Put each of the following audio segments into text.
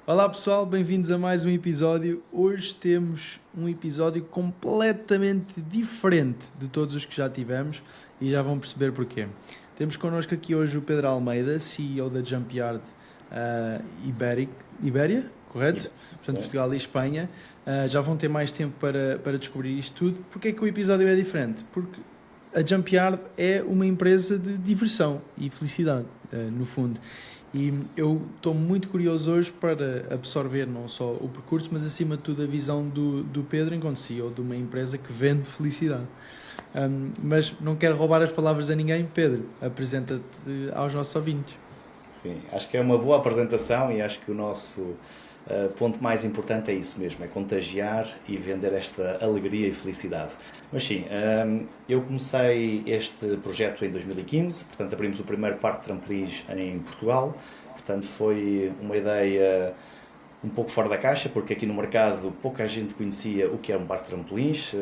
Olá pessoal, bem-vindos a mais um episódio. Hoje temos um episódio completamente diferente de todos os que já tivemos e já vão perceber porquê. Temos connosco aqui hoje o Pedro Almeida, CEO da Jumpyard Ibéria, E correto? bem, Portanto, sim, Portugal e Espanha. Já vão ter mais tempo para descobrir isto tudo. Porquê é que o episódio é diferente? Porque a Jumpyard é uma empresa de diversão e felicidade, no fundo. E eu estou muito curioso hoje para absorver não só o percurso, mas acima de tudo a visão do Pedro enquanto CEO de uma empresa que vende felicidade. Mas não quero roubar as palavras a ninguém. Pedro, apresenta-te aos nossos ouvintes. sim. Acho que é uma boa apresentação e acho que o nosso ponto mais importante é isso mesmo, é contagiar e vender esta alegria e felicidade. Mas sim, eu comecei este projeto em 2015, portanto abrimos o primeiro parque de trampolins em Portugal, portanto foi uma ideia um pouco fora da caixa, porque aqui no mercado pouca gente conhecia o que era um parque de trampolins,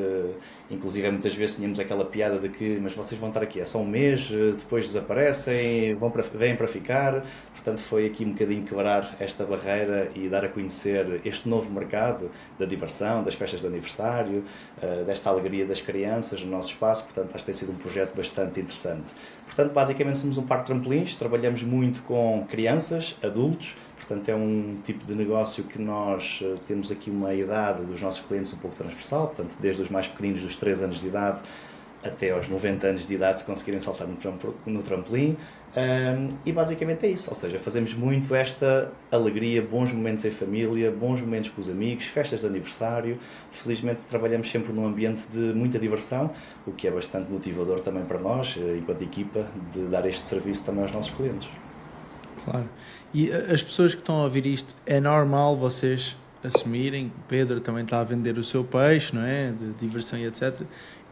inclusive muitas vezes tínhamos aquela piada de que mas vocês vão estar aqui, é só um mês, depois desaparecem, vêm para ficar, portanto foi aqui um bocadinho quebrar esta barreira e dar a conhecer este novo mercado da diversão, das festas de aniversário, desta alegria das crianças no nosso espaço, portanto acho que tem sido um projeto bastante interessante. Portanto, basicamente somos um parque de trampolins, trabalhamos muito com crianças, adultos, portanto é um tipo de negócio que nós temos aqui uma idade dos nossos clientes um pouco transversal, portanto desde os mais pequeninos dos 3 anos de idade até aos 90 anos de idade se conseguirem saltar no trampolim. E basicamente é isso, ou seja, fazemos muito esta alegria, bons momentos em família, bons momentos com os amigos, festas de aniversário. Felizmente trabalhamos sempre num ambiente de muita diversão, o que é bastante motivador também para nós, enquanto equipa, de dar este serviço também aos nossos clientes. Claro. E as pessoas que estão a ouvir isto, é normal vocês assumirem que o Pedro também está a vender o seu peixe, não é? De diversão e etc.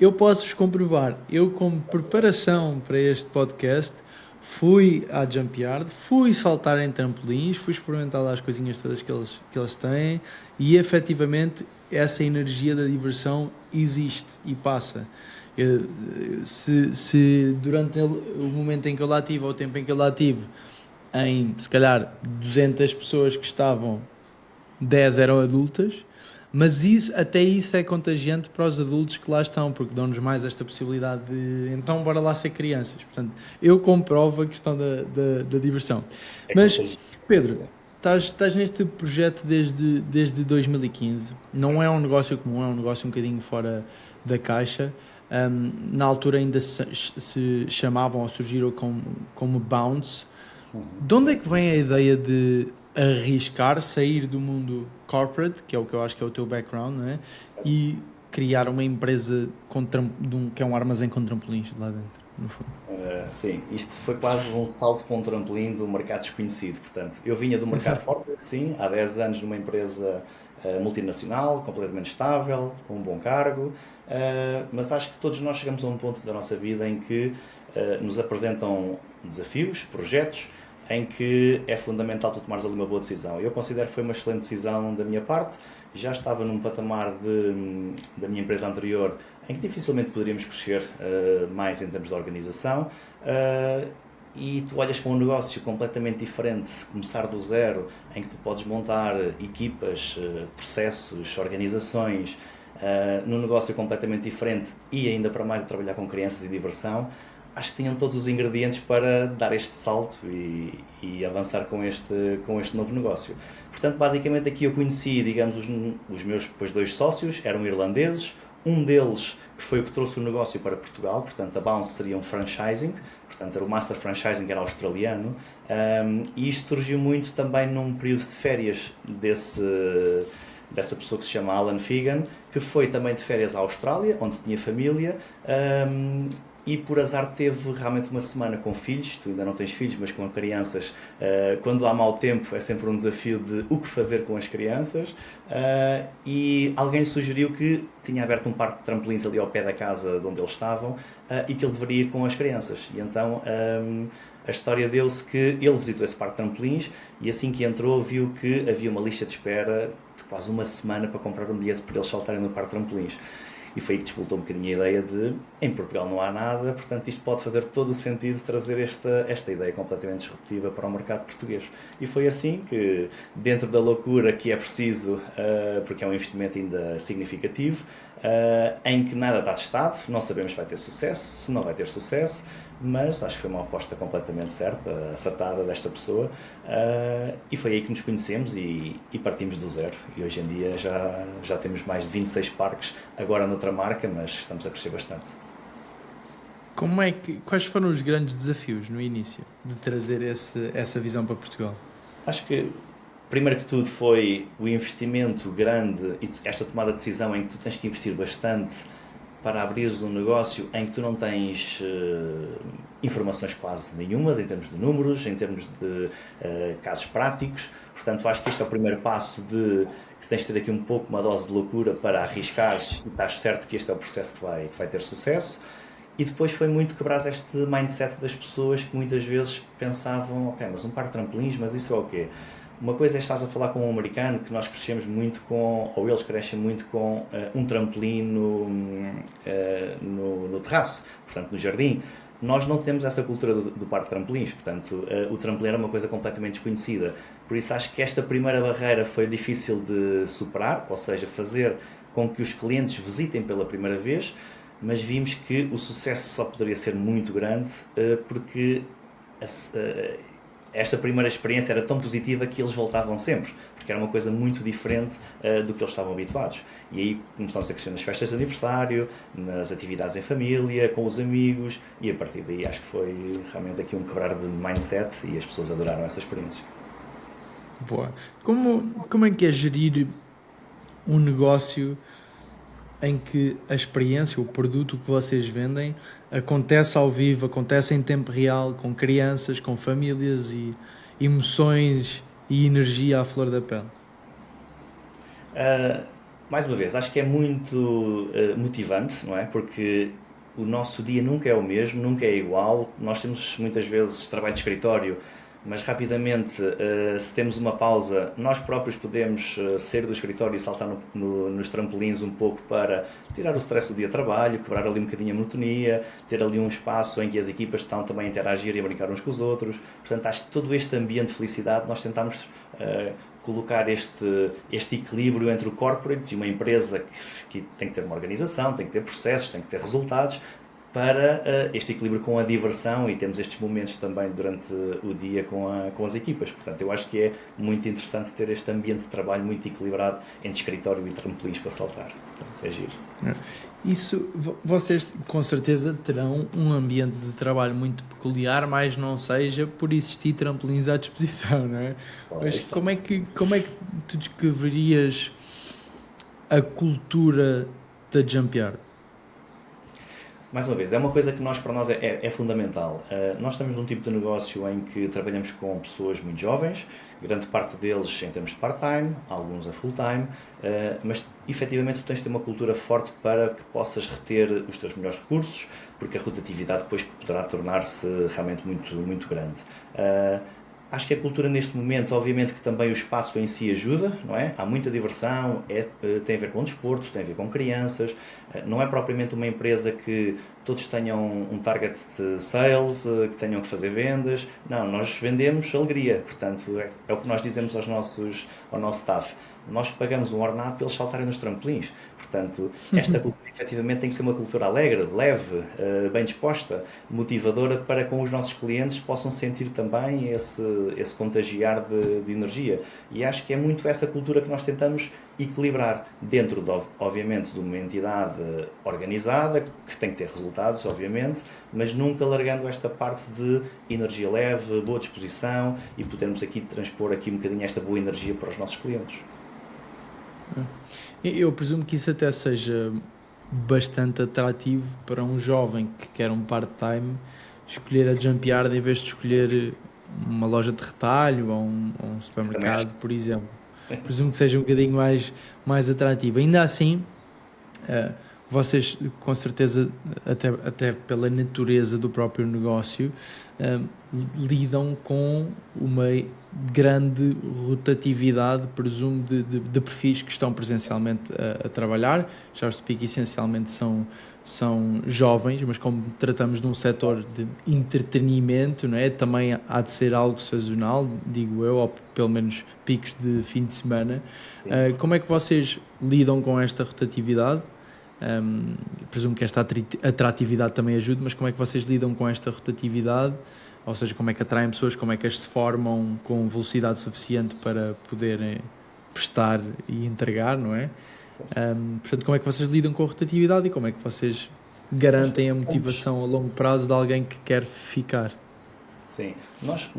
Eu posso-vos comprovar, eu como preparação para este podcast, fui à Jumpyard, fui saltar em trampolins, fui experimentar lá as coisinhas todas que eles têm e efetivamente essa energia da diversão existe e passa. Se durante o momento em que eu lá tive ou o tempo em que eu lá tive em se calhar 200 pessoas que estavam, 10 eram adultas, mas até isso é contagiante para os adultos que lá estão, porque dão-nos mais esta possibilidade de então bora lá ser crianças. Portanto, eu comprovo a questão da diversão. É Mas, contagiante. Pedro, estás neste projeto desde 2015, não é um negócio comum, é um negócio um bocadinho fora da caixa. Na altura ainda se chamavam ou surgiram como Bounce. De onde é Sim. que vem a ideia de arriscar, sair do mundo corporate, que é o que eu acho que é o teu background, não é? E criar uma empresa que é um armazém com trampolins lá dentro, no fundo. Sim, isto foi quase um salto para um trampolim do mercado desconhecido. Portanto, eu vinha do mercado corporate, sim, há 10 anos numa empresa multinacional, completamente estável, com um bom cargo, mas acho que todos nós chegamos a um ponto da nossa vida em que nos apresentam desafios, projetos, em que é fundamental tu tomares ali uma boa decisão. Eu considero que foi uma excelente decisão da minha parte, já estava num patamar da minha empresa anterior em que dificilmente poderíamos crescer mais em termos de organização. E tu olhas para um negócio completamente diferente, começar do zero, em que tu podes montar equipas, processos, organizações, num negócio completamente diferente e ainda para mais a trabalhar com crianças e diversão, acho que tinham todos os ingredientes para dar este salto e avançar com este novo negócio. Portanto, basicamente aqui eu conheci, digamos, os meus depois dois sócios, eram irlandeses, um deles que foi o que trouxe o negócio para Portugal, portanto a Bounce seria um franchising, portanto era o Master Franchising, era australiano, e isto surgiu muito também num período de férias dessa pessoa que se chama Alan Figan, que foi também de férias à Austrália, onde tinha família, e por azar teve realmente uma semana com filhos, tu ainda não tens filhos, mas com crianças, quando há mau tempo é sempre um desafio de o que fazer com as crianças, e alguém lhe sugeriu que tinha aberto um parque de trampolins ali ao pé da casa de onde eles estavam, e que ele deveria ir com as crianças. E então a história deu-se que ele visitou esse parque de trampolins e assim que entrou viu que havia uma lista de espera de quase uma semana para comprar um bilhete para eles saltarem no parque de trampolins. e foi aí que disputou um bocadinho a ideia de em Portugal não há nada, portanto isto pode fazer todo o sentido trazer esta ideia completamente disruptiva para o mercado português. E foi assim que, dentro da loucura que é preciso, porque é um investimento ainda significativo, em que nada está testado, não sabemos se vai ter sucesso, se não vai ter sucesso, mas acho que foi uma aposta completamente certa, acertada desta pessoa, e foi aí que nos conhecemos e partimos do zero. E hoje em dia já temos mais de 26 parques, agora noutra marca, mas estamos a crescer bastante. Quais foram os grandes desafios no início de trazer essa visão para Portugal? Acho que, primeiro que tudo, foi o investimento grande e esta tomada de decisão em que tu tens que investir bastante para abrires um negócio em que tu não tens informações quase nenhumas em termos de números, em termos de casos práticos. Portanto, acho que este é o primeiro passo de que tens de ter aqui um pouco uma dose de loucura para arriscares e estás certo que este é o processo que vai ter sucesso. E depois foi muito quebrar este mindset das pessoas que muitas vezes pensavam, ok, mas um par de trampolins, mas isso é o quê? Uma coisa é estás a falar com um americano que nós crescemos muito com, ou eles crescem muito com um trampolim no terraço, portanto no jardim. Nós não temos essa cultura do par de trampolins, portanto o trampolim era uma coisa completamente desconhecida. Por isso acho que esta primeira barreira foi difícil de superar, ou seja, fazer com que os clientes visitem pela primeira vez, mas vimos que o sucesso só poderia ser muito grande porque esta primeira experiência era tão positiva que eles voltavam sempre, porque era uma coisa muito diferente do que eles estavam habituados. E aí começamos a crescer nas festas de aniversário, nas atividades em família, com os amigos, e a partir daí acho que foi realmente aqui um quebrar de mindset e as pessoas adoraram essa experiência. Boa. Como é que é gerir um negócio em que a experiência, o produto que vocês vendem, acontece ao vivo, acontece em tempo real, com crianças, com famílias e emoções e energia à flor da pele? Uh, Mais uma vez, acho que é muito motivante, não é? Porque o nosso dia nunca é o mesmo, nunca é igual. Nós temos muitas vezes trabalho de escritório, mas rapidamente, se temos uma pausa, nós próprios podemos sair do escritório e saltar nos trampolins um pouco para tirar o stress do dia de trabalho, quebrar ali um bocadinho a monotonia, ter ali um espaço em que as equipas estão também a interagir e a brincar uns com os outros. Portanto, acho que todo este ambiente de felicidade nós tentamos colocar este equilíbrio entre o corporate e uma empresa que tem que ter uma organização, tem que ter processos, tem que ter resultados, para este equilíbrio com a diversão e temos estes momentos também durante o dia com as equipas. Portanto, eu acho que é muito interessante ter este ambiente de trabalho muito equilibrado entre escritório e trampolins para saltar. Portanto, é giro. Isso, vocês com certeza terão um ambiente de trabalho muito peculiar, mas não seja por existir trampolins à disposição, não é? Mas como é que tu descreverias a cultura da Jump-Yard? Mais uma vez, é uma coisa que para nós é fundamental. Nós estamos num tipo de negócio em que trabalhamos com pessoas muito jovens, grande parte deles em termos de part-time, alguns a full-time, mas efetivamente tu tens de ter uma cultura forte para que possas reter os teus melhores recursos, porque a rotatividade depois poderá tornar-se realmente muito, muito grande. Acho que a cultura neste momento, obviamente que também o espaço em si ajuda, não é? Há muita diversão, tem a ver com desporto, tem a ver com crianças, não é propriamente uma empresa que todos tenham um target de sales, que tenham que fazer vendas, não, nós vendemos alegria, portanto é o que nós dizemos ao nosso staff. Nós pagamos um ordenado para eles saltarem nos trampolins. Portanto, esta cultura efetivamente tem que ser uma cultura alegre, leve, bem disposta, motivadora para com os nossos clientes possam sentir também esse contagiar de energia. E acho que é muito essa cultura que nós tentamos equilibrar dentro, obviamente, de uma entidade organizada, que tem que ter resultados, obviamente, mas nunca largando esta parte de energia leve, boa disposição e podermos aqui transpor aqui um bocadinho esta boa energia para os nossos clientes. Eu presumo que isso até seja bastante atrativo para um jovem que quer um part-time escolher a Jump-Yard em vez de escolher uma loja de retalho ou um supermercado, por exemplo. Presumo que seja um bocadinho mais atrativo. Ainda assim, vocês, com certeza, até pela natureza do próprio negócio, um, lidam com uma grande rotatividade, presumo, de perfis que estão presencialmente a trabalhar. Já percebi que essencialmente são jovens, mas como tratamos de um setor de entretenimento, não é? Também há de ser algo sazonal, digo eu, ou pelo menos picos de fim de semana. Sim. Como é que vocês lidam com esta rotatividade? Presumo que esta atratividade também ajude, mas como é que vocês lidam com esta rotatividade? Ou seja, como é que atraem pessoas, como é que as se formam com velocidade suficiente para poderem prestar e entregar, não é? Portanto, como é que vocês lidam com a rotatividade e como é que vocês Nós garantem a tentamos, motivação a longo prazo de alguém que quer ficar? sim, nós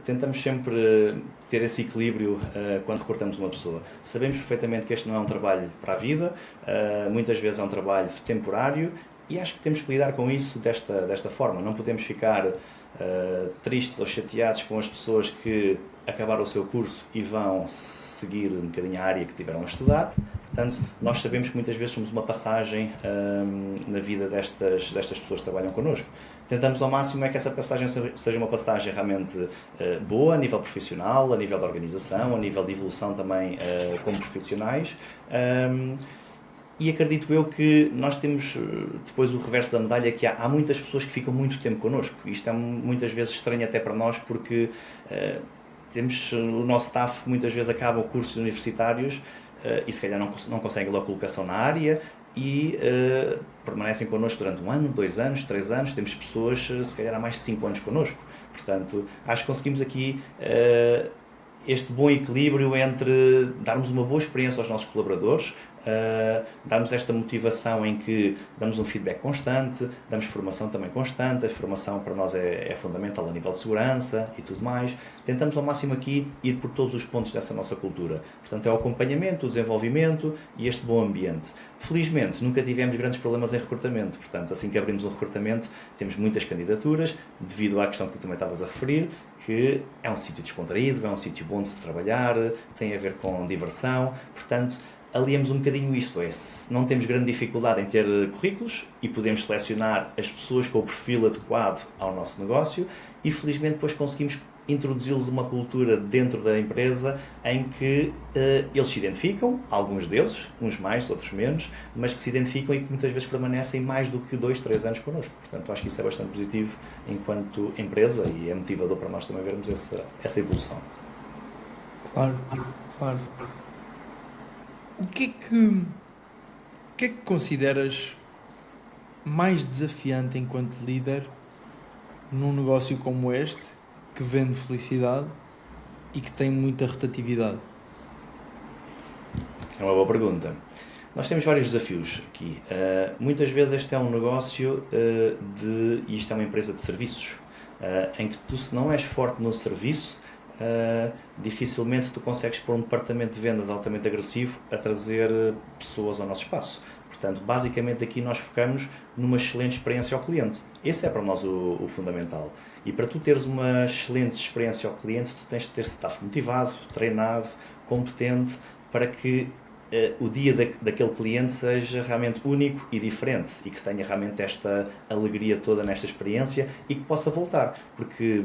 tentamos sempre ter esse equilíbrio quando recrutamos uma pessoa. Sabemos perfeitamente que este não é um trabalho para a vida, muitas vezes é um trabalho temporário e acho que temos que lidar com isso desta forma. Não podemos ficar tristes ou chateados com as pessoas que acabaram o seu curso e vão seguir um bocadinho a área que tiveram a estudar. Portanto, nós sabemos que muitas vezes somos uma passagem na vida destas pessoas que trabalham connosco. Tentamos ao máximo é que essa passagem seja uma passagem realmente boa, a nível profissional, a nível de organização, a nível de evolução também como profissionais. E acredito eu que nós temos depois o reverso da medalha, que há muitas pessoas que ficam muito tempo connosco. Isto é muitas vezes estranho até para nós, porque temos o nosso staff muitas vezes acaba cursos universitários e se calhar não conseguem logo colocação na área e permanecem connosco durante 1 ano, 2 anos, 3 anos. Temos pessoas se calhar há mais de 5 anos connosco. Portanto, acho que conseguimos aqui este bom equilíbrio entre darmos uma boa experiência aos nossos colaboradores, darmos esta motivação em que damos um feedback constante, damos formação também constante. A formação para nós é fundamental a nível de segurança e tudo mais. Tentamos ao máximo aqui ir por todos os pontos dessa nossa cultura. Portanto, é o acompanhamento, o desenvolvimento e este bom ambiente. Felizmente, nunca tivemos grandes problemas em recrutamento. Portanto, assim que abrimos um recrutamento, temos muitas candidaturas, devido à questão que tu também estavas a referir, que é um sítio descontraído, é um sítio bom de se trabalhar, tem a ver com diversão. Portanto, aliamos um bocadinho isto, não temos grande dificuldade em ter currículos e podemos selecionar as pessoas com o perfil adequado ao nosso negócio e felizmente depois conseguimos introduzi-los uma cultura dentro da empresa em que eles se identificam, alguns deles, uns mais, outros menos, mas que se identificam e que muitas vezes permanecem mais do que 2, 3 anos connosco. Portanto, acho que isso é bastante positivo enquanto empresa e é motivador para nós também vermos essa evolução. Claro, claro. O que é que consideras mais desafiante enquanto líder num negócio como este, que vende felicidade e que tem muita rotatividade? É uma boa pergunta. Nós temos vários desafios aqui. Muitas vezes este é um negócio e isto é uma empresa de serviços, em que tu, se não és forte no serviço, dificilmente tu consegues pôr um departamento de vendas altamente agressivo a trazer pessoas ao nosso espaço. Portanto, basicamente aqui nós focamos numa excelente experiência ao cliente. Esse é para nós o fundamental. E para tu teres uma excelente experiência ao cliente, tu tens de ter staff motivado, treinado, competente, para que o dia daquele cliente seja realmente único e diferente e que tenha realmente esta alegria toda nesta experiência e que possa voltar. Porque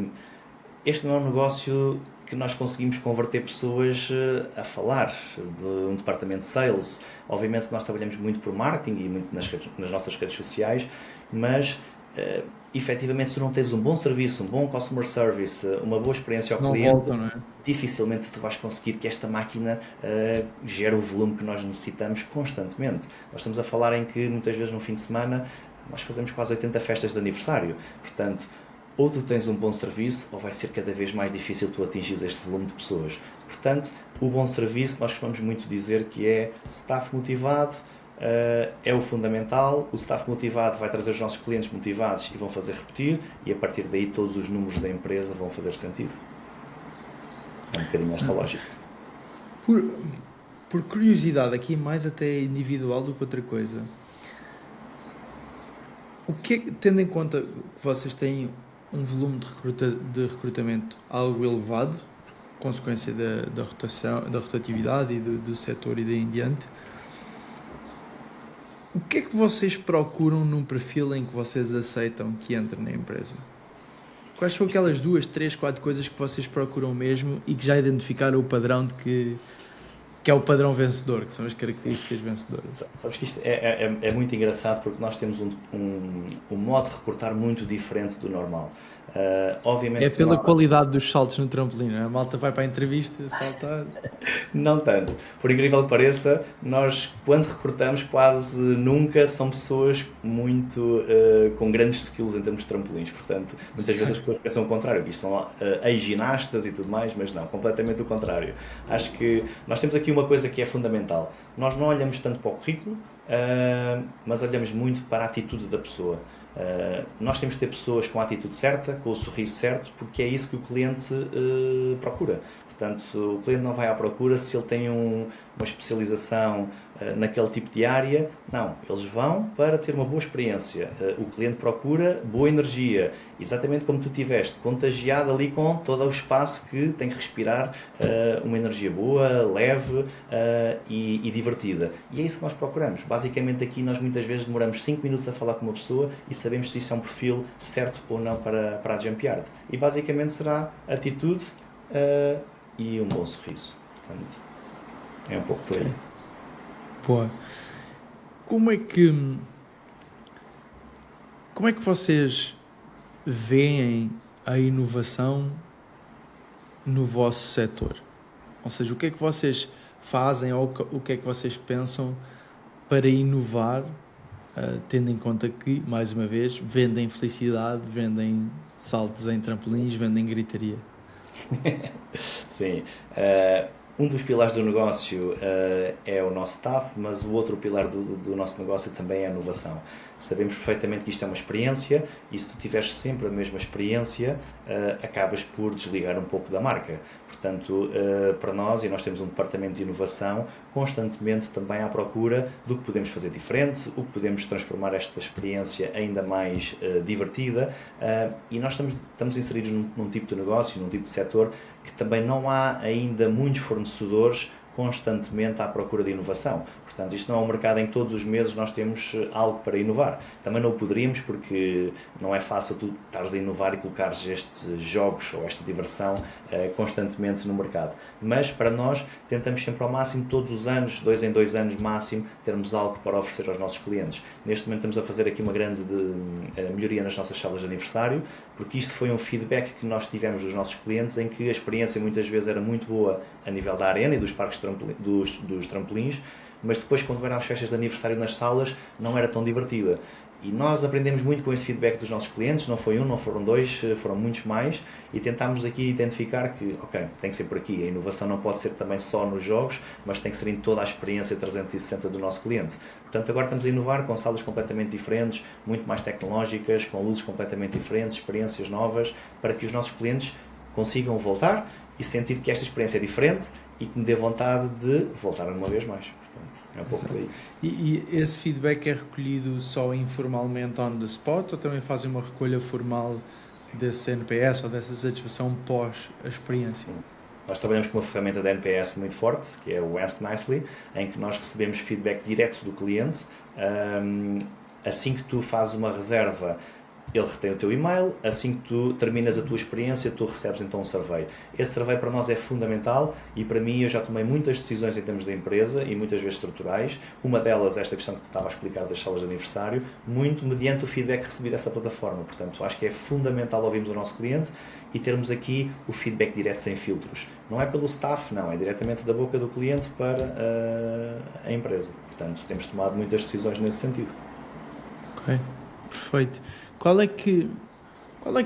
este não é um negócio que nós conseguimos converter pessoas a falar de um departamento de sales. Obviamente que nós trabalhamos muito por marketing e muito nas nossas redes sociais, mas efetivamente se tu não tens um bom serviço, um bom customer service, uma boa experiência ao Não cliente, voltam, não é? dificilmente tu vais conseguir que esta máquina gere o volume que nós necessitamos constantemente. Nós estamos a falar em que muitas vezes no fim de semana nós fazemos quase 80 festas de aniversário. Portanto, ou tu tens um bom serviço, ou vai ser cada vez mais difícil tu atingires este volume de pessoas. Portanto, o bom serviço, nós costumamos muito dizer que é staff motivado, é o fundamental. O staff motivado vai trazer os nossos clientes motivados e vão fazer repetir, e a partir daí todos os números da empresa vão fazer sentido. É um bocadinho esta lógica. Por curiosidade, aqui mais até individual do que outra coisa, tendo em conta que vocês têm um volume de recrutamento algo elevado, consequência da rotatividade e do setor e daí em diante, O que é que vocês procuram num perfil em que vocês aceitam que entre na empresa? Quais são aquelas 2, 3, 4 coisas que vocês procuram mesmo e que já identificaram o padrão de que é o padrão vencedor, que são as características vencedoras? Sabes que isto é muito engraçado porque nós temos um modo de recrutar muito diferente do normal. É Obviamente que pela nós, qualidade dos saltos no trampolim, não é? A malta vai para a entrevista saltar. não tanto. Por incrível que pareça, nós, quando recrutamos, quase nunca são pessoas muito com grandes skills em termos de trampolins. Portanto, muitas vezes as pessoas pensam o contrário, que isto são ex-ginastas e tudo mais, mas não, completamente o contrário. Acho que nós temos aqui uma coisa que é fundamental. Nós não olhamos tanto para o currículo, mas olhamos muito para a atitude da pessoa. Nós temos de ter pessoas com a atitude certa, com o sorriso certo, porque é isso que o cliente procura. Portanto, o cliente não vai à procura se ele tem uma especialização naquele tipo de área. Não, eles vão para ter uma boa experiência. O cliente procura boa energia, exatamente como tu tiveste, contagiado ali com todo o espaço que tem que respirar uma energia boa, leve e divertida. E é isso que nós procuramos. Basicamente aqui nós muitas vezes demoramos 5 minutos a falar com uma pessoa e sabemos se isso é um perfil certo ou não para a Jump Yard. E basicamente será atitude e um bom sorriso. Portanto, é um pouco por aí. Boa. Como é que, como é que vocês veem a inovação no vosso setor? Ou seja, o que é que vocês fazem ou o que é que vocês pensam para inovar, tendo em conta que, mais uma vez, vendem felicidade, vendem saltos em trampolins, vendem gritaria? Sim. Um dos pilares do negócio é o nosso staff, mas o outro pilar do nosso negócio também é a inovação. Sabemos perfeitamente que isto é uma experiência e se tu tiveres sempre a mesma experiência, acabas por desligar um pouco da marca. Portanto, para nós, e nós temos um departamento de inovação, constantemente também à procura do que podemos fazer diferente, o que podemos transformar esta experiência ainda mais divertida e nós estamos inseridos num tipo de negócio, num tipo de setor que também não há ainda muitos fornecedores constantemente à procura de inovação. Portanto, isto não é um mercado em que todos os meses nós temos algo para inovar. Também não o poderíamos porque não é fácil tu estares a inovar e colocares estes jogos ou esta diversão constantemente no mercado. Mas, para nós, tentamos sempre ao máximo, todos os anos, 2 em 2 anos máximo, termos algo para oferecer aos nossos clientes. Neste momento estamos a fazer aqui uma grande melhoria nas nossas salas de aniversário, porque isto foi um feedback que nós tivemos dos nossos clientes em que a experiência muitas vezes era muito boa a nível da arena e dos parques dos trampolins, mas depois quando eram as festas de aniversário nas salas não era tão divertida. E nós aprendemos muito com este feedback dos nossos clientes, não foi um, não foram dois, foram muitos mais, e tentámos aqui identificar que, ok, tem que ser por aqui, a inovação não pode ser também só nos jogos, mas tem que ser em toda a experiência 360 do nosso cliente. Portanto, agora estamos a inovar com salas completamente diferentes, muito mais tecnológicas, com luzes completamente diferentes, experiências novas, para que os nossos clientes consigam voltar e sentir que esta experiência é diferente e que me dê vontade de voltar uma vez mais. Portanto, é um pouco por aí. E esse feedback é recolhido só informalmente on the spot ou também fazem uma recolha formal desse NPS ou dessa satisfação pós a experiência? Nós trabalhamos com uma ferramenta de NPS muito forte, que é o Ask Nicely, em que nós recebemos feedback direto do cliente. Assim que tu fazes uma reserva, ele retém o teu e-mail, assim que tu terminas a tua experiência, tu recebes então um survey. Esse survey para nós é fundamental e para mim eu já tomei muitas decisões em termos da empresa e muitas vezes estruturais. Uma delas é esta questão que te estava a explicar das salas de aniversário, muito mediante o feedback recebido dessa plataforma. Portanto, acho que é fundamental ouvirmos o nosso cliente e termos aqui o feedback direto sem filtros. Não é pelo staff, não, é diretamente da boca do cliente para a empresa. Portanto, temos tomado muitas decisões nesse sentido. Ok, perfeito. Qual é que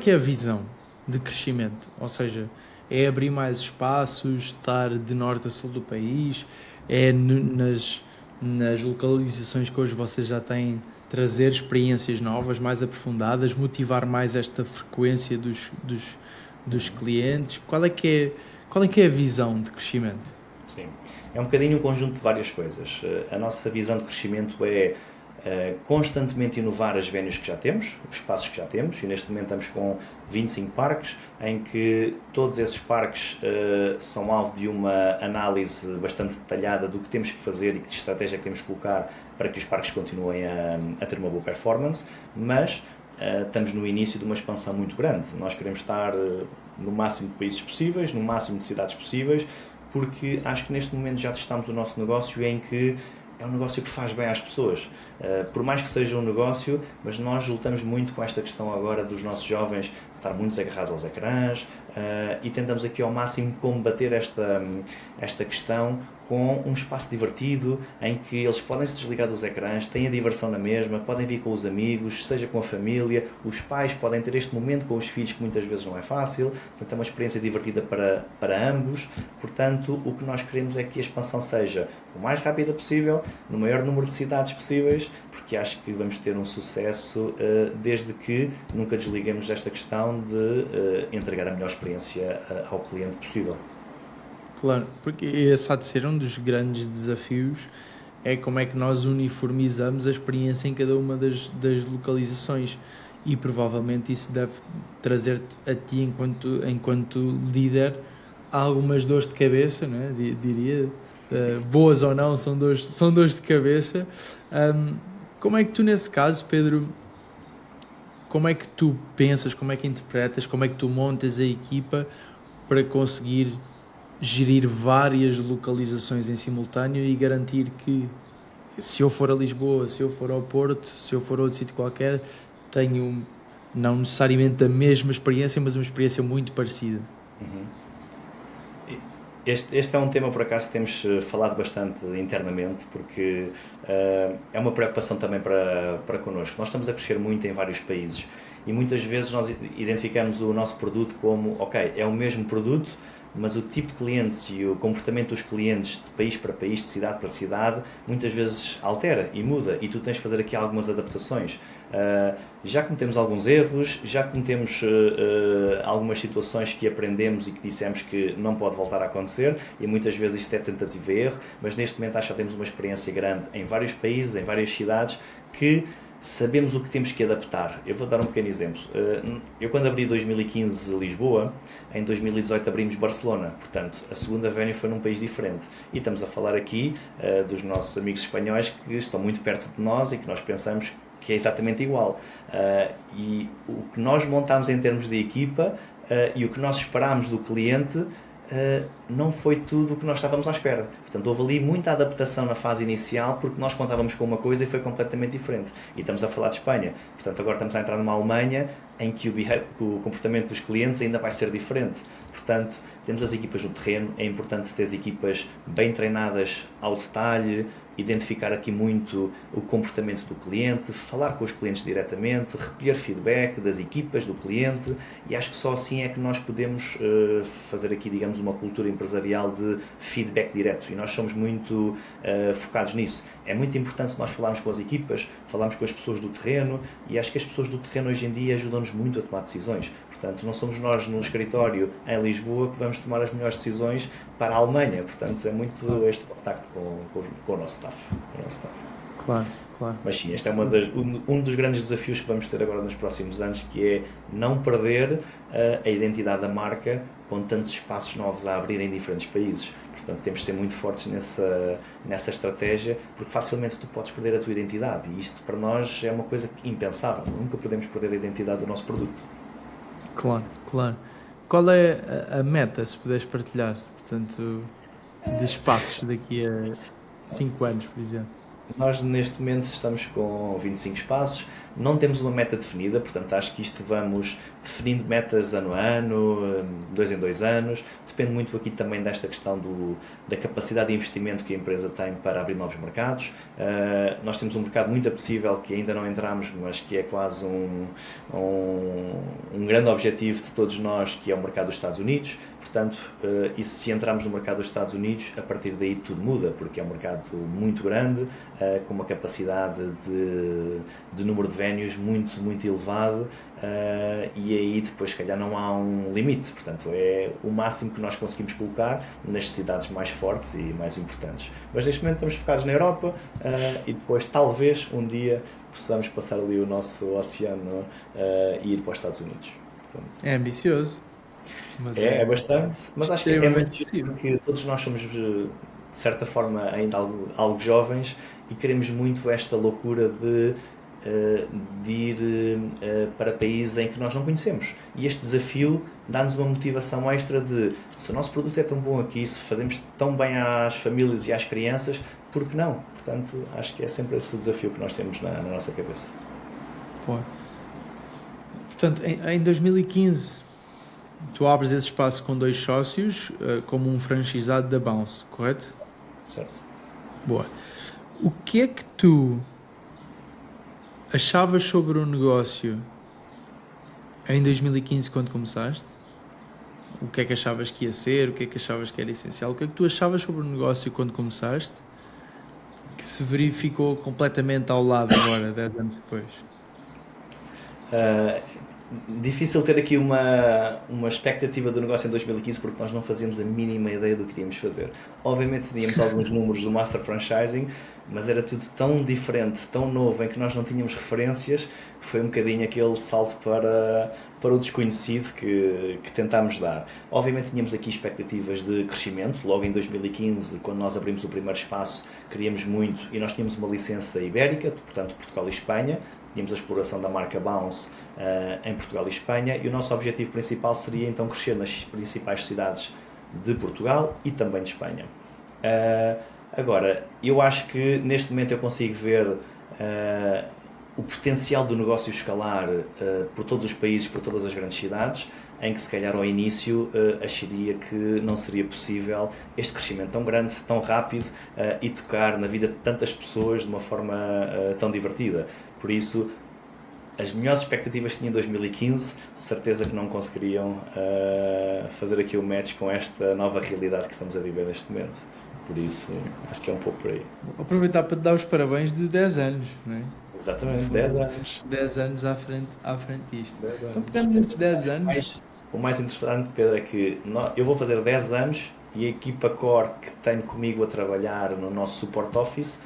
é a visão de crescimento? Ou seja, é abrir mais espaços, estar de norte a sul do país, é nas localizações que hoje vocês já têm, trazer experiências novas, mais aprofundadas, motivar mais esta frequência dos clientes? Qual é que é a visão de crescimento? Sim, é um bocadinho um conjunto de várias coisas. A nossa visão de crescimento é constantemente inovar as venues que já temos, os espaços que já temos, e neste momento estamos com 25 parques, em que todos esses parques são alvo de uma análise bastante detalhada do que temos que fazer e que estratégia que temos que colocar para que os parques continuem a ter uma boa performance, mas estamos no início de uma expansão muito grande. Nós queremos estar no máximo de países possíveis, no máximo de cidades possíveis, porque acho que neste momento já testamos o nosso negócio em que é um negócio que faz bem às pessoas. Por mais que seja um negócio, mas nós lutamos muito com esta questão agora dos nossos jovens de estar muito agarrados aos ecrãs e tentamos aqui ao máximo combater esta questão com um espaço divertido em que eles podem se desligar dos ecrãs, têm a diversão na mesma, podem vir com os amigos, seja com a família, os pais podem ter este momento com os filhos que muitas vezes não é fácil, portanto é uma experiência divertida para ambos. Portanto, o que nós queremos é que a expansão seja o mais rápida possível, no maior número de cidades possíveis, porque acho que vamos ter um sucesso desde que nunca desliguemos desta questão de entregar a melhor experiência ao cliente possível. Claro, porque esse há de ser um dos grandes desafios, é como é que nós uniformizamos a experiência em cada uma das localizações, e provavelmente isso deve trazer-te a ti, enquanto líder, algumas dores de cabeça, não é? Diria, boas ou não, são dores de cabeça. Como é que tu, nesse caso, Pedro, como é que tu pensas, como é que interpretas, como é que tu montas a equipa para conseguir gerir várias localizações em simultâneo e garantir que, se eu for a Lisboa, se eu for ao Porto, se eu for a outro sítio qualquer, tenho não necessariamente a mesma experiência, mas uma experiência muito parecida? Uhum. Este é um tema, por acaso, que temos falado bastante internamente, porque é uma preocupação também para connosco. Nós estamos a crescer muito em vários países e muitas vezes nós identificamos o nosso produto como, ok, é o mesmo produto, mas o tipo de clientes e o comportamento dos clientes de país para país, de cidade para cidade, muitas vezes altera e muda, e tu tens de fazer aqui algumas adaptações. Já cometemos alguns erros, já cometemos algumas situações que aprendemos e que dissemos que não pode voltar a acontecer, e muitas vezes isto é tentativa e erro, mas neste momento acho que já temos uma experiência grande em vários países, em várias cidades, que sabemos o que temos que adaptar. Eu vou dar um pequeno exemplo. Eu, quando abri em 2015 Lisboa, em 2018 abrimos Barcelona, portanto a segunda venue foi num país diferente, e estamos a falar aqui dos nossos amigos espanhóis que estão muito perto de nós e que nós pensamos que é exatamente igual, e o que nós montámos em termos de equipa e o que nós esperámos do cliente não foi tudo o que nós estávamos à espera. Portanto, houve ali muita adaptação na fase inicial, porque nós contávamos com uma coisa e foi completamente diferente. E estamos a falar de Espanha. Portanto, agora estamos a entrar numa Alemanha em que o comportamento dos clientes ainda vai ser diferente. Portanto, temos as equipas no terreno, é importante ter as equipas bem treinadas ao detalhe, identificar aqui muito o comportamento do cliente, falar com os clientes diretamente, recolher feedback das equipas, do cliente, e acho que só assim é que nós podemos fazer aqui, digamos, uma cultura empresarial de feedback direto, e nós somos muito focados nisso. É muito importante nós falarmos com as equipas, falarmos com as pessoas do terreno, e acho que as pessoas do terreno hoje em dia ajudam-nos muito a tomar decisões. Portanto, não somos nós no escritório em Lisboa que vamos tomar as melhores decisões para a Alemanha. Portanto, é muito este contacto com o nosso staff. Claro, claro. Mas sim, este é um dos grandes desafios que vamos ter agora nos próximos anos, que é não perder a identidade da marca com tantos espaços novos a abrir em diferentes países. Portanto, temos de ser muito fortes nessa estratégia, porque facilmente tu podes perder a tua identidade, e isto para nós é uma coisa impensável. Nunca podemos perder a identidade do nosso produto. Claro, claro. Qual é a meta, se puderes partilhar, portanto, de espaços daqui a 5 anos, por exemplo? Nós neste momento estamos com 25 espaços, não temos uma meta definida, portanto acho que isto vamos definindo metas ano a ano, 2 em 2 anos, depende muito aqui também desta questão da capacidade de investimento que a empresa tem para abrir novos mercados. Nós temos um mercado muito apetecível que ainda não entramos, mas que é quase um grande objetivo de todos nós, que é o mercado dos Estados Unidos. Portanto, e se entrarmos no mercado dos Estados Unidos, a partir daí tudo muda, porque é um mercado muito grande, com uma capacidade de número de revenues muito, muito elevado, e aí depois se calhar não há um limite, portanto é o máximo que nós conseguimos colocar nas cidades mais fortes e mais importantes. Mas neste momento estamos focados na Europa, e depois talvez um dia possamos passar ali o nosso oceano, e ir para os Estados Unidos. Portanto, É ambicioso, mas é bastante, mas acho que é extremamente muito giro possível. porque todos nós somos, de certa forma, ainda algo jovens e queremos muito esta loucura eh, de ir para países em que nós não conhecemos. E este desafio dá-nos uma motivação extra de se o nosso produto é tão bom aqui, se fazemos tão bem às famílias e às crianças, por que não? Portanto, acho que é sempre esse o desafio que nós temos na nossa cabeça. Pô. Portanto, em 2015, tu abres esse espaço com 2 sócios, como um franchisado da Bounce, correto? Certo? Boa. O que é que tu achavas sobre o negócio em 2015 quando começaste? O que é que achavas que ia ser? O que é que achavas que era essencial? O que é que tu achavas sobre o negócio quando começaste que se verificou completamente ao lado agora, 10 anos depois? Uh, Difícil ter aqui uma expectativa do negócio em 2015 porque nós não fazíamos a mínima ideia do que iríamos fazer. Obviamente tínhamos alguns números do Master Franchising, mas era tudo tão diferente, tão novo, em que nós não tínhamos referências, que foi um bocadinho aquele salto para o desconhecido que tentámos dar. Obviamente tínhamos aqui expectativas de crescimento. Logo em 2015, quando nós abrimos o primeiro espaço, queríamos muito, e nós tínhamos uma licença ibérica, portanto Portugal e Espanha, tínhamos a exploração da marca Bounce em Portugal e Espanha, e o nosso objetivo principal seria então crescer nas principais cidades de Portugal e também de Espanha. Agora, eu acho que neste momento eu consigo ver o potencial do negócio escalar por todos os países, por todas as grandes cidades, em que se calhar ao início acharia que não seria possível este crescimento tão grande, tão rápido, e tocar na vida de tantas pessoas de uma forma tão divertida. Por isso, as melhores expectativas que tinha em 2015, certeza que não conseguiriam fazer aqui o match com esta nova realidade que estamos a viver neste momento. Por isso, acho que é um pouco por aí. Vou aproveitar para te dar os parabéns de 10 anos, não é? Exatamente, 10 anos. 10 anos à frente disto. 10 Então, anos. pegando nesses 10 anos, O mais interessante, Pedro, é que eu vou fazer 10 anos e a equipa core que tenho comigo a trabalhar no nosso support office,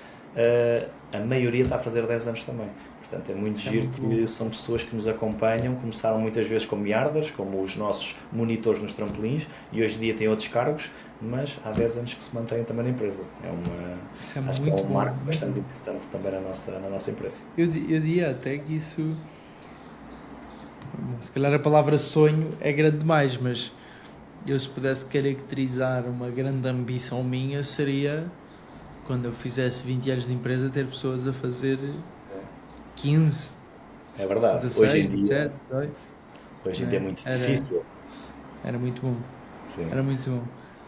a maioria está a fazer 10 anos também. Portanto, é muito isso é giro muito que bom. são pessoas que nos acompanham, começaram muitas vezes como yarders, como os nossos monitores nos trampolins, e hoje em dia têm outros cargos, mas há 10 anos que se mantêm também na empresa. Isso é Acho que é muito um bom. marco Muito bastante bom. importante também na nossa empresa. Eu diria até que isso, se calhar a palavra sonho é grande demais, mas eu se pudesse caracterizar uma grande ambição minha seria quando eu fizesse 20 anos de empresa ter pessoas a fazer 15, É verdade. 16, 17, 18, Hoje em não dia é é? muito Era, difícil. era muito bom. Sim. Era muito bom.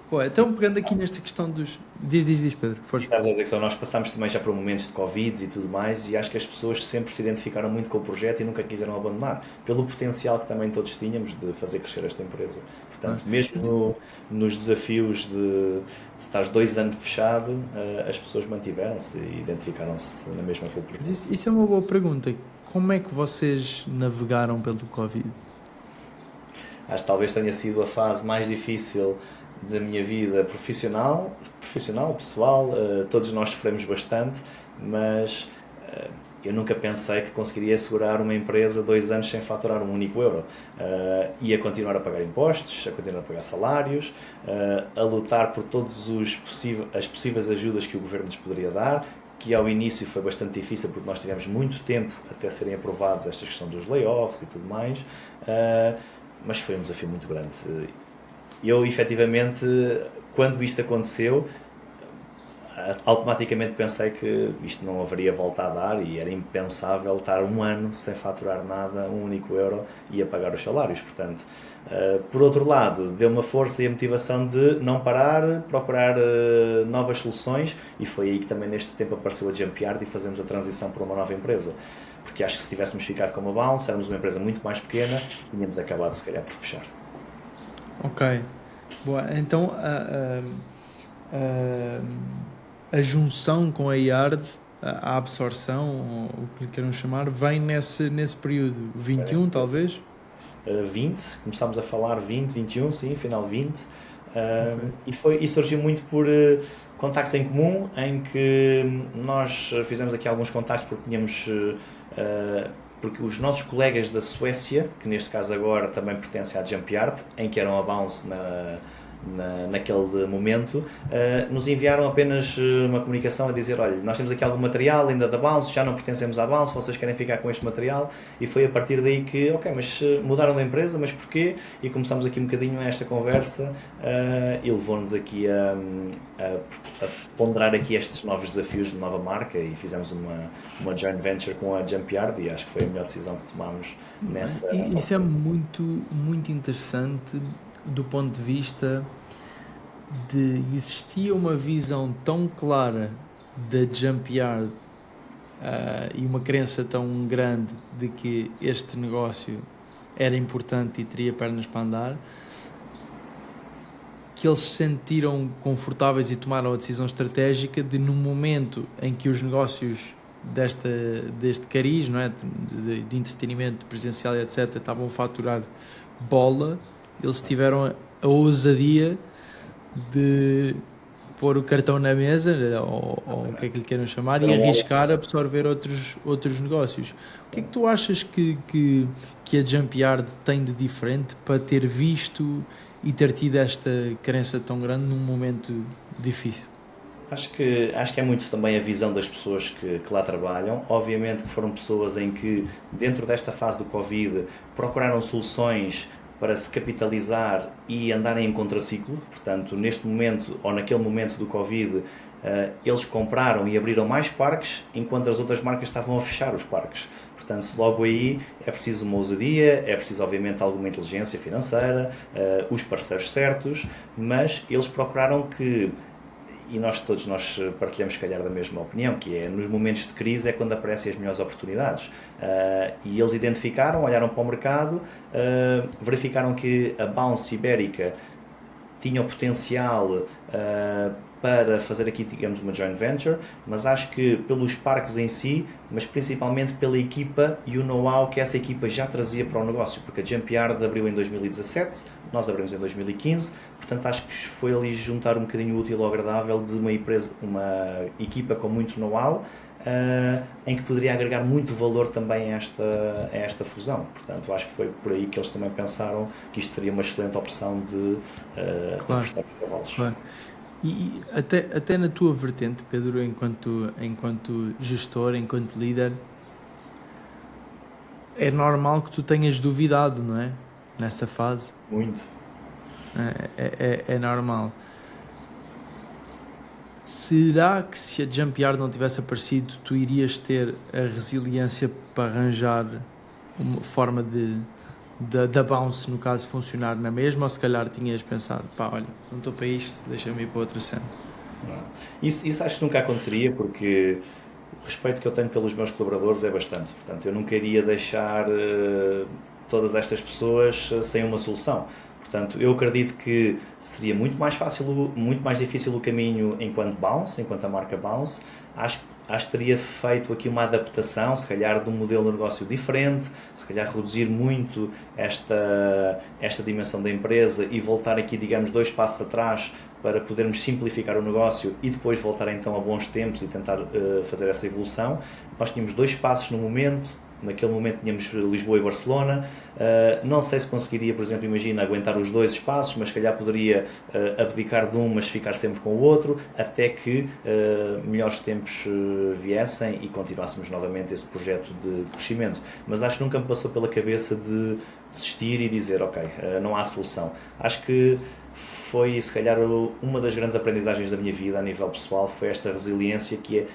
Pô, então, pegando aqui nesta questão dos. Diz, Pedro, E força. estavas a dizer que nós passámos também já por momentos de Covid e tudo mais, e acho que as pessoas sempre se identificaram muito com o projeto e nunca quiseram abandonar, pelo potencial que também todos tínhamos de fazer crescer esta empresa. Portanto, mesmo nos desafios de estar 2 anos fechado, as pessoas mantiveram-se e identificaram-se na mesma com o Mas projeto. isso é uma boa pergunta. Como é que vocês navegaram pelo Covid? Acho que talvez tenha sido a fase mais difícil da minha vida profissional, pessoal, todos nós sofremos bastante, mas eu nunca pensei que conseguiria assegurar uma empresa 2 anos sem faturar um único euro. Ia continuar a pagar impostos, a continuar a pagar salários, a lutar por todas as possíveis ajudas que o governo nos poderia dar, que ao início foi bastante difícil porque nós tivemos muito tempo até serem aprovados esta questão dos layoffs e tudo mais, mas foi um desafio muito grande. Eu, efetivamente, quando isto aconteceu, automaticamente pensei que isto não haveria volta a dar e era impensável estar 1 ano sem faturar nada, um único euro, e a pagar os salários. Portanto, por outro lado, deu-me a força e a motivação de não parar, procurar novas soluções, e foi aí que também neste tempo apareceu a Jumpyard e fazemos a transição para uma nova empresa. Porque acho que se tivéssemos ficado como a Bounce, éramos uma empresa muito mais pequena, tínhamos acabado se calhar por fechar. Ok. Boa. Então, a junção com a Yard a absorção, ou o que lhe queiram chamar, vem nesse período, 21 talvez? 20, começámos a falar 20, 21, sim, final 20, Ok. e surgiu muito por contactos em comum, em que nós fizemos aqui alguns contactos porque tínhamos, porque os nossos colegas da Suécia, que neste caso agora também pertencem à Jumpyard, em que eram a Bounce naquele momento, nos enviaram apenas uma comunicação a dizer: olha, nós temos aqui algum material ainda da Bounce, já não pertencemos à Bounce, vocês querem ficar com este material? E foi a partir daí que, ok, mas mudaram da empresa, mas porquê? E começamos aqui um bocadinho esta conversa, e levou-nos aqui a ponderar aqui estes novos desafios de nova marca, e fizemos uma joint venture com a Jumpyard, e acho que foi a melhor decisão que tomamos nessa Isso é altura. muito, muito interessante do ponto de vista de existia uma visão tão clara da Jumpyard, e uma crença tão grande de que este negócio era importante e teria pernas para andar, que eles se sentiram confortáveis e tomaram a decisão estratégica de, no momento em que os negócios deste cariz, não é, de entretenimento presencial e etc., estavam a faturar bola, eles tiveram a ousadia de pôr o cartão na mesa, ou o que é que lhe queiram chamar, e Foram logo. arriscar absorver outros negócios. O que é que tu achas que a Jumpyard tem de diferente para ter visto e ter tido esta crença tão grande num momento difícil? Acho que é muito também a visão das pessoas que lá trabalham. Obviamente que foram pessoas em que, dentro desta fase do Covid, procuraram soluções para se capitalizar e andarem em contraciclo. Portanto, neste momento, ou naquele momento do Covid, eles compraram e abriram mais parques, enquanto as outras marcas estavam a fechar os parques. Portanto, logo aí é preciso uma ousadia, é preciso obviamente alguma inteligência financeira, os parceiros certos, mas eles procuraram que, e nós partilhamos se calhar da mesma opinião, que é nos momentos de crise é quando aparecem as melhores oportunidades. E eles identificaram, olharam para o mercado, verificaram que a Bounce Ibérica tinha o potencial para fazer aqui, digamos, uma joint venture, mas acho que pelos parques em si, mas principalmente pela equipa e o know-how que essa equipa já trazia para o negócio, porque a Jumpyard abriu em 2017, nós abrimos em 2015, portanto acho que foi ali juntar um bocadinho o útil ao agradável de uma empresa, uma equipa com muito know-how, em que poderia agregar muito valor também a esta fusão. Portanto, acho que foi por aí que eles também pensaram que isto seria uma excelente opção de Claro, apostar nos cavalos. claro. E até na tua vertente, Pedro, enquanto gestor, enquanto líder, é normal que tu tenhas duvidado, não é? Nessa fase. Muito. É normal. Será que se a Jumpyard não tivesse aparecido, tu irias ter a resiliência para arranjar uma forma da Bounce, no caso, funcionar na mesma? Ou se calhar tinhas pensado, pá, olha, não estou para isto, deixa-me ir para outra cena. Não. Isso acho que nunca aconteceria, porque o respeito que eu tenho pelos meus colaboradores é bastante. Portanto, eu nunca iria deixar todas estas pessoas sem uma solução. Portanto, eu acredito que seria muito mais fácil, muito mais difícil o caminho enquanto Bounce, enquanto a marca Bounce. Acho que teria feito aqui uma adaptação, se calhar de um modelo de negócio diferente, se calhar reduzir muito esta dimensão da empresa e voltar aqui, digamos, 2 passos atrás para podermos simplificar o negócio e depois voltar então a bons tempos e tentar fazer essa evolução. Nós tínhamos 2 passos no momento. Naquele momento tínhamos Lisboa e Barcelona. Não sei se conseguiria, por exemplo, imagina, aguentar os 2 espaços, mas se calhar poderia abdicar de um, mas ficar sempre com o outro, até que melhores tempos viessem e continuássemos novamente esse projeto de crescimento. Mas acho que nunca me passou pela cabeça de desistir e dizer, ok, não há solução. Acho que foi, se calhar, uma das grandes aprendizagens da minha vida a nível pessoal, foi esta resiliência que é: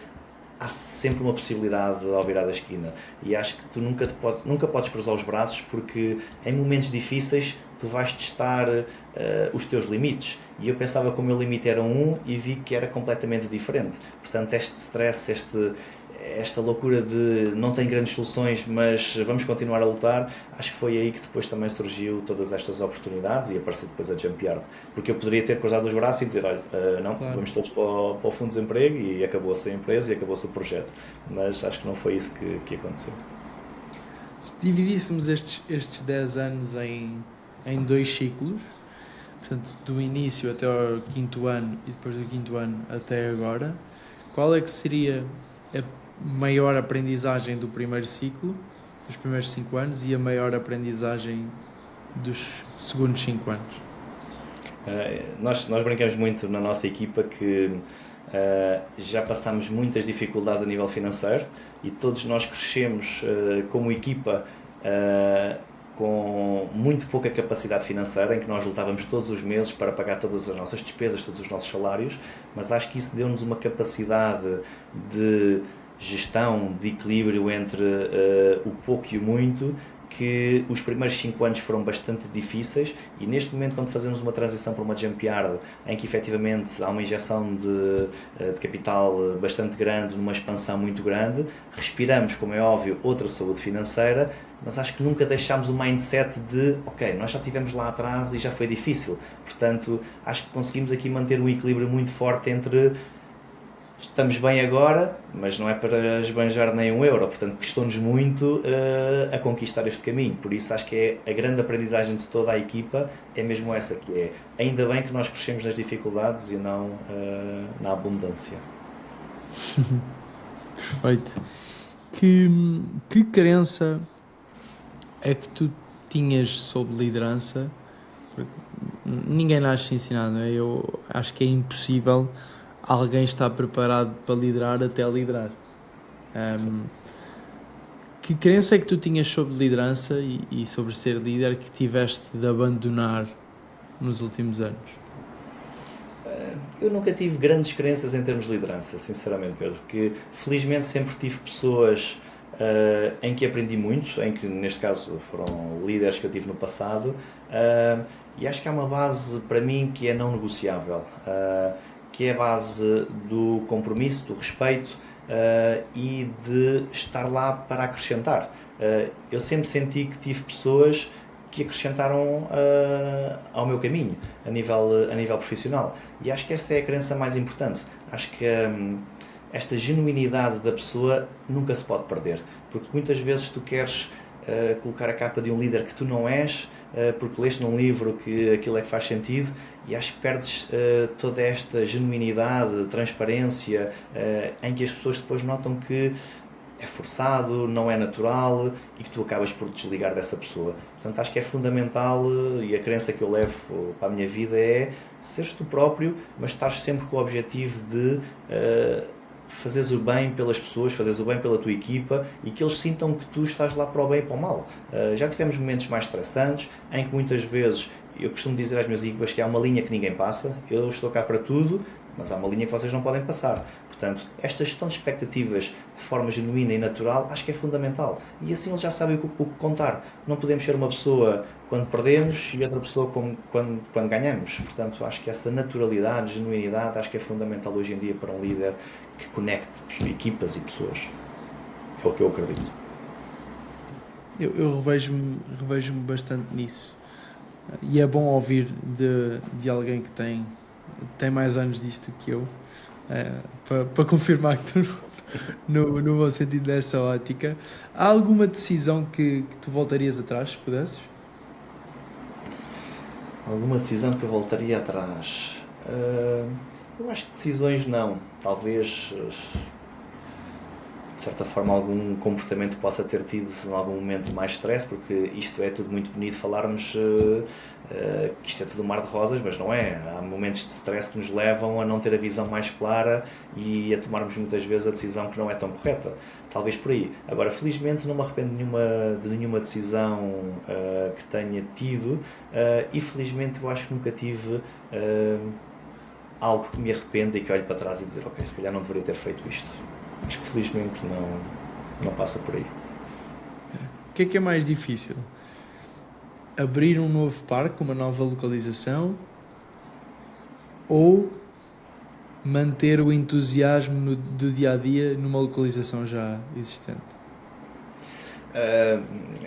há sempre uma possibilidade ao virar da esquina, e acho que tu nunca podes cruzar os braços, porque em momentos difíceis tu vais testar os teus limites, e eu pensava que o meu limite era um e vi que era completamente diferente. Portanto, este stress, esta loucura de não tem grandes soluções, mas vamos continuar a lutar, acho que foi aí que depois também surgiu todas estas oportunidades e apareceu depois a Jump Yard. Porque eu poderia ter cruzado os braços e dizer, olha, não, Claro. vamos todos para o fundo de desemprego e acabou-se a empresa e acabou-se o projeto. Mas acho que não foi isso que aconteceu. Se dividíssemos estes 10 anos em dois ciclos, portanto, do início até ao quinto ano e depois do quinto ano até agora, qual é que seria a maior aprendizagem do primeiro ciclo, dos primeiros 5 anos, e a maior aprendizagem dos segundos 5 anos? Nós brincamos muito na nossa equipa que já passámos muitas dificuldades a nível financeiro e todos nós crescemos como equipa com muito pouca capacidade financeira, em que nós lutávamos todos os meses para pagar todas as nossas despesas, todos os nossos salários, mas acho que isso deu-nos uma capacidade de gestão, de equilíbrio entre o pouco e o muito, que os primeiros 5 anos foram bastante difíceis e neste momento, quando fazemos uma transição para uma Jump Yard, em que efetivamente há uma injeção de capital bastante grande, numa expansão muito grande, respiramos, como é óbvio, outra saúde financeira, mas acho que nunca deixámos o mindset de, ok, nós já estivemos lá atrás e já foi difícil, portanto, acho que conseguimos aqui manter um equilíbrio muito forte entre estamos bem agora, mas não é para esbanjar nem um euro, portanto custou-nos muito a conquistar este caminho, por isso acho que é a grande aprendizagem de toda a equipa, é mesmo essa, que é ainda bem que nós crescemos nas dificuldades e não na abundância. Perfeito. Que crença é que tu tinhas sobre liderança? Porque ninguém nasce ensinado, não é? Eu acho que é impossível alguém estar preparado para liderar até liderar. Que crença é que tu tinhas sobre liderança e sobre ser líder que tiveste de abandonar nos últimos anos? Eu nunca tive grandes crenças em termos de liderança, sinceramente, Pedro, porque felizmente sempre tive pessoas em que aprendi muito, em que neste caso foram líderes que eu tive no passado, e acho que há uma base para mim que é não negociável, que é a base do compromisso, do respeito e de estar lá para acrescentar. Eu sempre senti que tive pessoas que acrescentaram ao meu caminho a nível profissional e acho que essa é a crença mais importante. Acho que esta genuinidade da pessoa nunca se pode perder, porque muitas vezes tu queres colocar a capa de um líder que tu não és, porque leste num livro que aquilo é que faz sentido e acho que perdes toda esta genuinidade, transparência, em que as pessoas depois notam que é forçado, não é natural e que tu acabas por desligar dessa pessoa. Portanto, acho que é fundamental e a crença que eu levo para a minha vida é seres tu próprio, mas estás sempre com o objetivo de fazeres o bem pelas pessoas, fazeres o bem pela tua equipa e que eles sintam que tu estás lá para o bem e para o mal. Já tivemos momentos mais estressantes em que muitas vezes eu costumo dizer às minhas equipas que há uma linha que ninguém passa, eu estou cá para tudo, mas há uma linha que vocês não podem passar. Portanto, esta gestão de expectativas de forma genuína e natural acho que é fundamental. E assim eles já sabem o que contar. Não podemos ser uma pessoa quando perdemos e outra pessoa quando ganhamos. Portanto, acho que essa naturalidade, genuinidade, acho que é fundamental hoje em dia para um líder que conecte equipas e pessoas. É o que eu acredito. Eu revejo-me bastante nisso. E é bom ouvir de alguém que tem mais anos disto que eu, para confirmar que tu no bom sentido dessa ótica. Há alguma decisão que tu voltarias atrás, se pudesses? Alguma decisão que eu voltaria atrás? Eu acho que decisões não. Talvez, de certa forma, algum comportamento possa ter tido em algum momento mais stress, porque isto é tudo muito bonito falarmos que isto é tudo um mar de rosas, mas não é. Há momentos de stress que nos levam a não ter a visão mais clara e a tomarmos muitas vezes a decisão que não é tão correta. Talvez por aí. Agora, felizmente, não me arrependo de nenhuma decisão que tenha tido e felizmente eu acho que nunca tive algo que me arrependa e que olhe para trás e dizer, ok, se calhar não deveria ter feito isto. Acho que felizmente não passa por aí. O que é mais difícil? Abrir um novo parque, uma nova localização, ou manter o entusiasmo do dia a dia numa localização já existente?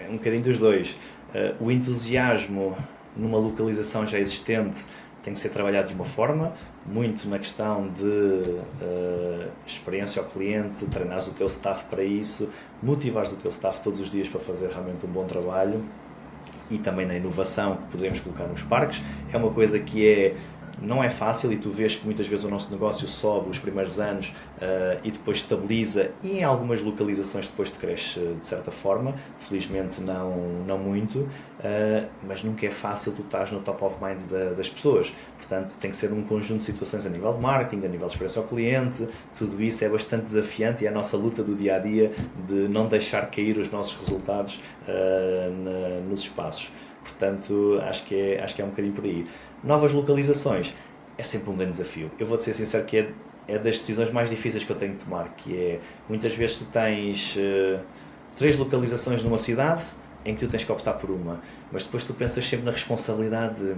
Um bocadinho dos dois. O entusiasmo numa localização já existente tem que ser trabalhado de uma forma, muito na questão de experiência ao cliente, treinares o teu staff para isso, motivares o teu staff todos os dias para fazer realmente um bom trabalho, e também na inovação que podemos colocar nos parques. É uma coisa que não é fácil, e tu vês que muitas vezes o nosso negócio sobe os primeiros anos e depois estabiliza, e em algumas localizações depois decresce de certa forma, felizmente não muito, mas nunca é fácil tu estás no top of mind das pessoas. Portanto, tem que ser um conjunto de situações a nível de marketing, a nível de experiência ao cliente, tudo isso é bastante desafiante, e é a nossa luta do dia a dia de não deixar cair os nossos resultados nos espaços. Portanto, acho que é um bocadinho por aí. Novas localizações é sempre um grande desafio. Eu vou-te ser sincero que é das decisões mais difíceis que eu tenho de tomar, que é, muitas vezes tu tens 3 localizações numa cidade em que tu tens que optar por uma, mas depois tu pensas sempre na responsabilidade de,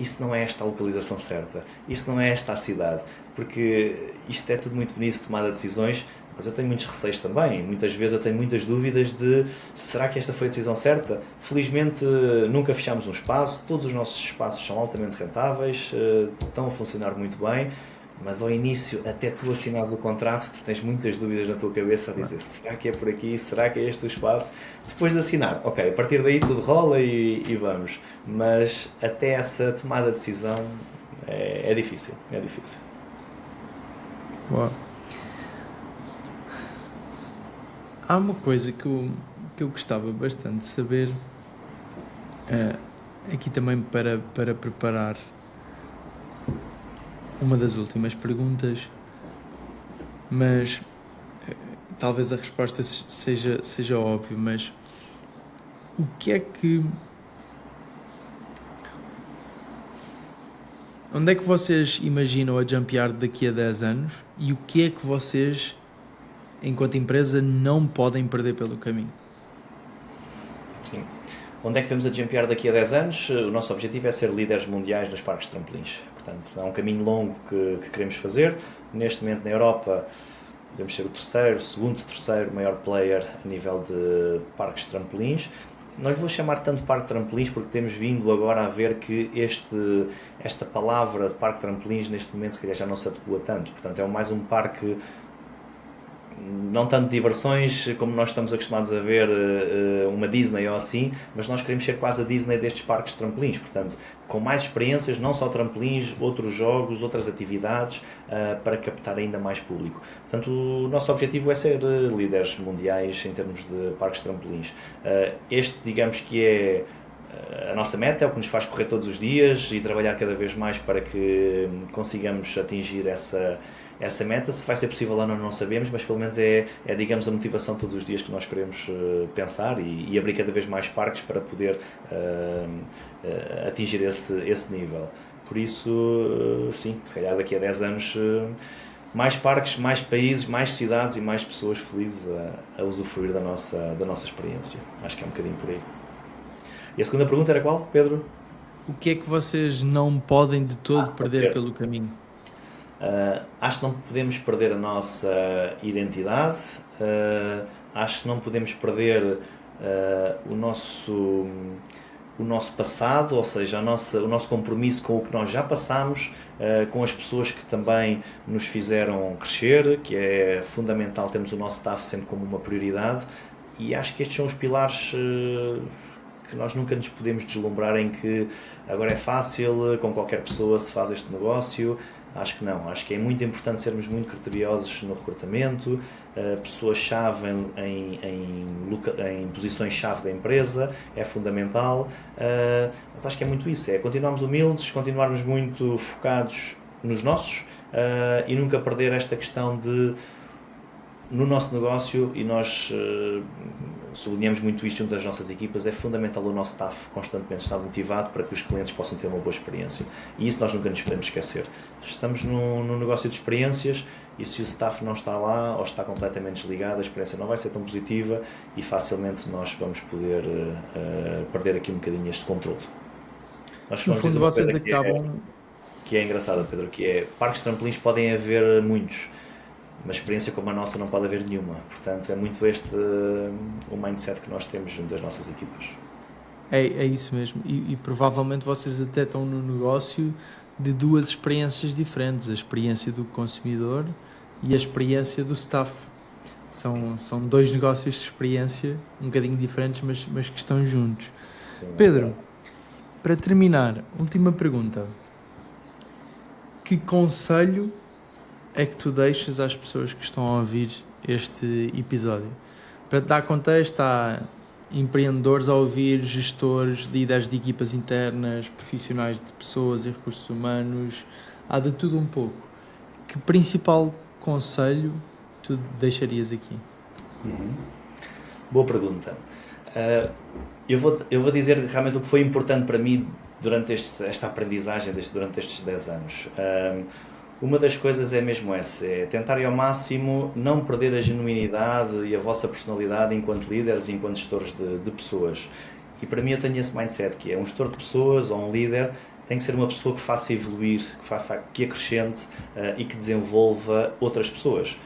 isso não é esta a localização certa, isso não é esta a cidade, porque isto é tudo muito bonito, tomada de decisões, mas eu tenho muitos receios também. Muitas vezes eu tenho muitas dúvidas de, será que esta foi a decisão certa? Felizmente nunca fechámos um espaço, todos os nossos espaços são altamente rentáveis, estão a funcionar muito bem, mas ao início, até tu assinares o contrato, tu tens muitas dúvidas na tua cabeça a dizer, será que é por aqui? Será que é este o espaço? Depois de assinar, ok, a partir daí tudo rola e vamos. Mas até essa tomada de decisão é difícil, é difícil. Uau. Há uma coisa que eu gostava bastante de saber, aqui também para preparar uma das últimas perguntas, mas talvez a resposta seja óbvia, mas o que é que... Onde é que vocês imaginam a Jumpyard daqui a 10 anos, e o que é que vocês, enquanto empresa, não podem perder pelo caminho? Sim. Onde é que vemos a Jumpyard daqui a 10 anos? O nosso objetivo é ser líderes mundiais nos parques de trampolins. Portanto, é um caminho longo que queremos fazer. Neste momento, na Europa, podemos ser o segundo, terceiro maior player a nível de parques de trampolins. Não lhe vou chamar tanto parque de trampolins porque temos vindo agora a ver que esta palavra de parque de trampolins neste momento se calhar já não se adequa tanto. Portanto, é mais um parque, não tanto de diversões como nós estamos acostumados a ver uma Disney ou assim, mas nós queremos ser quase a Disney destes parques de trampolins, portanto, com mais experiências, não só trampolins, outros jogos, outras atividades, para captar ainda mais público. Portanto, o nosso objetivo é ser líderes mundiais em termos de parques de trampolins. Este, digamos que é a nossa meta, é o que nos faz correr todos os dias e trabalhar cada vez mais para que consigamos atingir essa meta. Se vai ser possível ou não sabemos, mas pelo menos digamos, a motivação todos os dias que nós queremos pensar e abrir cada vez mais parques para poder atingir esse nível. Por isso, sim, se calhar daqui a 10 anos, mais parques, mais países, mais cidades e mais pessoas felizes a usufruir da nossa experiência. Acho que é um bocadinho por aí. E a segunda pergunta era qual, Pedro? O que é que vocês não podem de todo perder pelo caminho? Acho que não podemos perder a nossa identidade, acho que não podemos perder o nosso passado, ou seja, o nosso compromisso com o que nós já passamos, com as pessoas que também nos fizeram crescer, que é fundamental termos o nosso staff sempre como uma prioridade, e acho que estes são os pilares que nós nunca nos podemos deslumbrar em que agora é fácil, com qualquer pessoa se faz este negócio. Acho que não, acho que é muito importante sermos muito criteriosos no recrutamento, pessoas-chave em posições-chave da empresa, é fundamental, mas acho que é muito isso, é continuarmos humildes, continuarmos muito focados nos nossos e nunca perder esta questão de, no nosso negócio, e nós sublinhamos muito isto junto das nossas equipas, é fundamental o nosso staff constantemente estar motivado para que os clientes possam ter uma boa experiência, e isso nós nunca nos podemos esquecer. Estamos num negócio de experiências, e se o staff não está lá ou está completamente desligado, a experiência não vai ser tão positiva e facilmente nós vamos poder perder aqui um bocadinho este controle. No fundo, vocês acabam... que é engraçada, Pedro, que é parques de trampolins podem haver muitos, mas experiência como a nossa não pode haver nenhuma. Portanto, é muito este o mindset que nós temos junto das nossas equipas. É isso mesmo. E provavelmente vocês até estão no negócio de duas experiências diferentes: a experiência do consumidor e a experiência do staff. São dois negócios de experiência um bocadinho diferentes, mas que estão juntos. Sim, Pedro, para terminar, última pergunta. Que conselho é que tu deixas às pessoas que estão a ouvir este episódio? Para te dar contexto, há empreendedores a ouvir, gestores, líderes de equipas internas, profissionais de pessoas e recursos humanos, há de tudo um pouco. Que principal conselho tu deixarias aqui? Boa pergunta. Eu vou dizer realmente o que foi importante para mim durante esta aprendizagem, durante estes 10 anos. Uma das coisas é mesmo essa, é tentarem ao máximo não perder a genuinidade e a vossa personalidade enquanto líderes e enquanto gestores de pessoas. E para mim eu tenho esse mindset, que é um gestor de pessoas ou um líder tem que ser uma pessoa que faça evoluir, que acrescente e que desenvolva outras pessoas.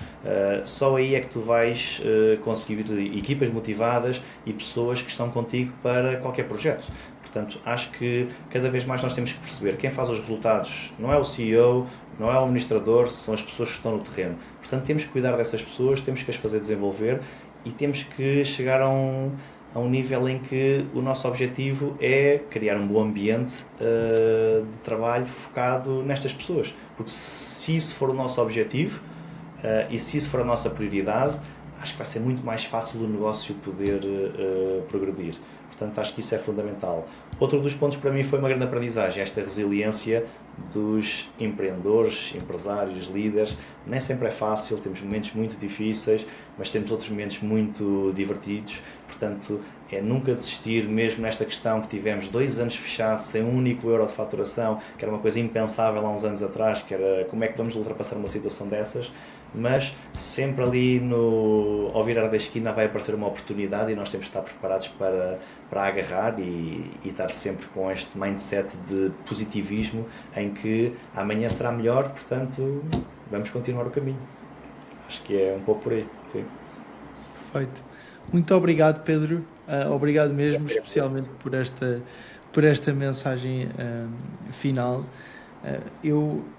Só aí é que tu vais conseguir equipas motivadas e pessoas que estão contigo para qualquer projeto. Portanto, acho que cada vez mais nós temos que perceber quem faz os resultados não é o CEO, não é o administrador, são as pessoas que estão no terreno. Portanto, temos que cuidar dessas pessoas, temos que as fazer desenvolver e temos que chegar a um nível em que o nosso objetivo é criar um bom ambiente de trabalho focado nestas pessoas. Porque se isso for o nosso objetivo e se isso for a nossa prioridade, acho que vai ser muito mais fácil o negócio poder progredir. Portanto, acho que isso é fundamental. Outro dos pontos para mim foi uma grande aprendizagem, esta resiliência dos empreendedores, empresários, líderes. Nem sempre é fácil, temos momentos muito difíceis, mas temos outros momentos muito divertidos. Portanto, é nunca desistir, mesmo nesta questão que tivemos 2 anos fechados, sem um único euro de faturação, que era uma coisa impensável há uns anos atrás, que era como é que vamos ultrapassar uma situação dessas, mas sempre ali ao virar da esquina vai aparecer uma oportunidade e nós temos que estar preparados para agarrar e estar sempre com este mindset de positivismo em que amanhã será melhor, portanto vamos continuar o caminho. Acho que é um pouco por aí. Sim. Perfeito. Muito obrigado, Pedro. Obrigado mesmo, especialmente por esta mensagem final.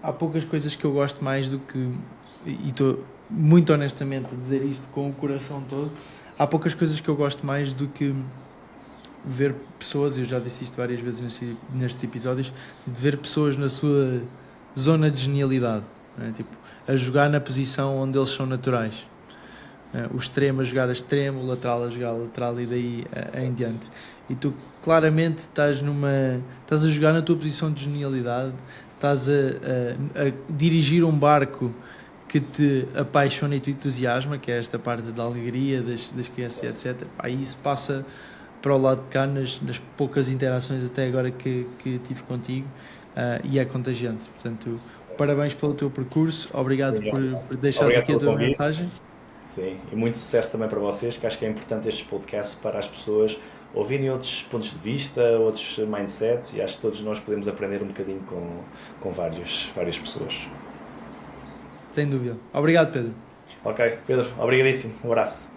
Há poucas coisas que eu gosto mais do que, e estou muito honestamente a dizer isto com o coração todo, há poucas coisas que eu gosto mais do que ver pessoas, eu já disse isto várias vezes nestes episódios, de ver pessoas na sua zona de genialidade, né? Tipo, a jogar na posição onde eles são naturais. O extremo a jogar a extremo, o lateral a jogar a lateral e daí em diante. E tu claramente estás a jogar na tua posição de genialidade, estás a dirigir um barco que te apaixona e te entusiasma, que é esta parte da alegria das crianças, etc. Aí isso passa para o lado de cá nas poucas interações até agora que tive contigo e é contagiante. Portanto, parabéns pelo teu percurso, obrigado por deixares aqui a tua mensagem. Sim, e muito sucesso também para vocês, que acho que é importante estes podcasts para as pessoas ouvirem outros pontos de vista, outros mindsets, e acho que todos nós podemos aprender um bocadinho com várias pessoas. Sem dúvida. Obrigado, Pedro. Ok, Pedro, obrigadíssimo. Um abraço.